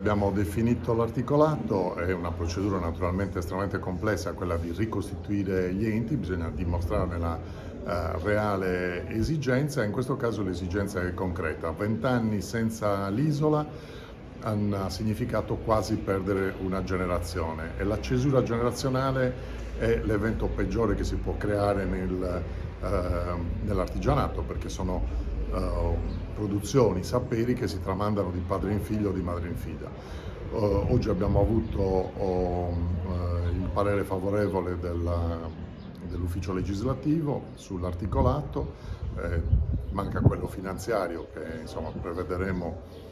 Abbiamo definito l'articolato, è una procedura naturalmente estremamente complessa, quella di ricostituire gli enti, bisogna dimostrarne la reale esigenza, e in questo caso l'esigenza è concreta. 20 anni senza l'isola hanno significato quasi perdere una generazione, e la cesura generazionale è l'evento peggiore che si può creare nell'artigianato, perché sono produzioni, saperi che si tramandano di padre in figlio o di madre in figlia. Oggi abbiamo avuto il parere favorevole dell'ufficio legislativo sull'articolato, manca quello finanziario che insomma prevederemo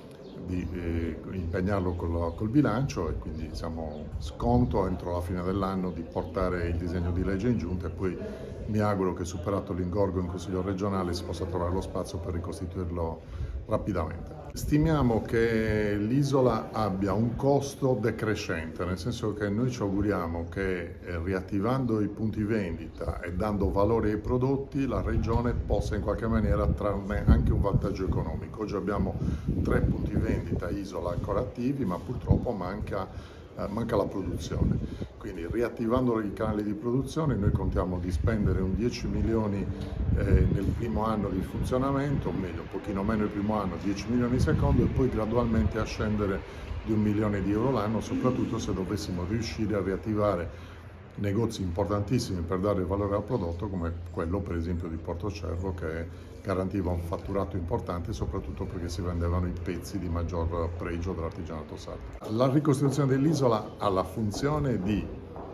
di impegnarlo col bilancio, e quindi siamo sconto entro la fine dell'anno di portare il disegno di legge in giunta, e poi mi auguro che, superato l'ingorgo in Consiglio regionale, si possa trovare lo spazio per ricostituirlo rapidamente. Stimiamo che l'isola abbia un costo decrescente, nel senso che noi ci auguriamo che riattivando i punti vendita e dando valore ai prodotti, la regione possa in qualche maniera trarne anche un vantaggio economico. Oggi abbiamo 3 punti vendita isola ancora attivi, ma purtroppo manca la produzione. Quindi, riattivando i canali di produzione, noi contiamo di spendere un 10 milioni nel primo anno di funzionamento, o meglio, un pochino meno il primo anno, 10 milioni il secondo, e poi gradualmente a scendere di 1 milione di euro l'anno, soprattutto se dovessimo riuscire a riattivare negozi importantissimi per dare valore al prodotto, come quello per esempio di Portocervo, che garantiva un fatturato importante, soprattutto perché si vendevano i pezzi di maggior pregio dell'artigianato sardo. La ricostruzione dell'isola ha la funzione di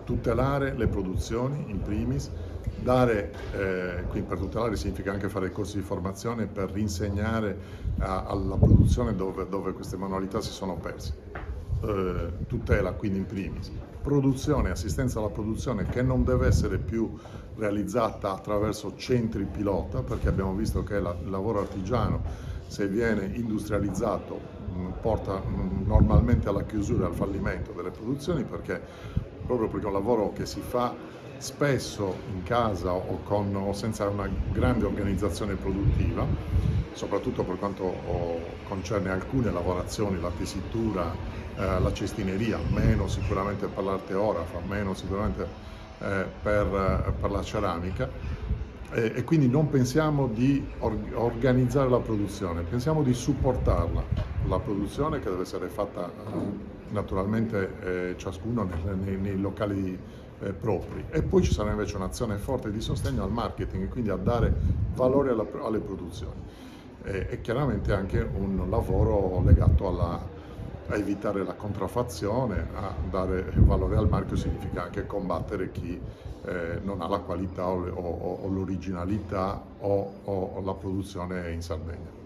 tutelare le produzioni in primis, quindi per tutelare significa anche fare corsi di formazione per rinsegnare alla produzione dove queste manualità si sono perse. Tutela quindi in primis, produzione, assistenza alla produzione, che non deve essere più realizzata attraverso centri pilota, perché abbiamo visto che il lavoro artigiano, se viene industrializzato, porta normalmente alla chiusura e al fallimento delle produzioni, proprio perché è un lavoro che si fa spesso in casa o senza una grande organizzazione produttiva, soprattutto per quanto concerne alcune lavorazioni, la tessitura, la cestineria, meno sicuramente per l'arteografa, meno sicuramente per la ceramica, e quindi non pensiamo di organizzare la produzione, pensiamo di supportarla, la produzione, che deve essere fatta naturalmente ciascuno nei locali propri, e poi ci sarà invece un'azione forte di sostegno al marketing, quindi a dare valore alle produzioni, e chiaramente anche un lavoro legato a evitare la contraffazione. A dare valore al marchio significa anche combattere chi non ha la qualità o l'originalità o la produzione in Sardegna.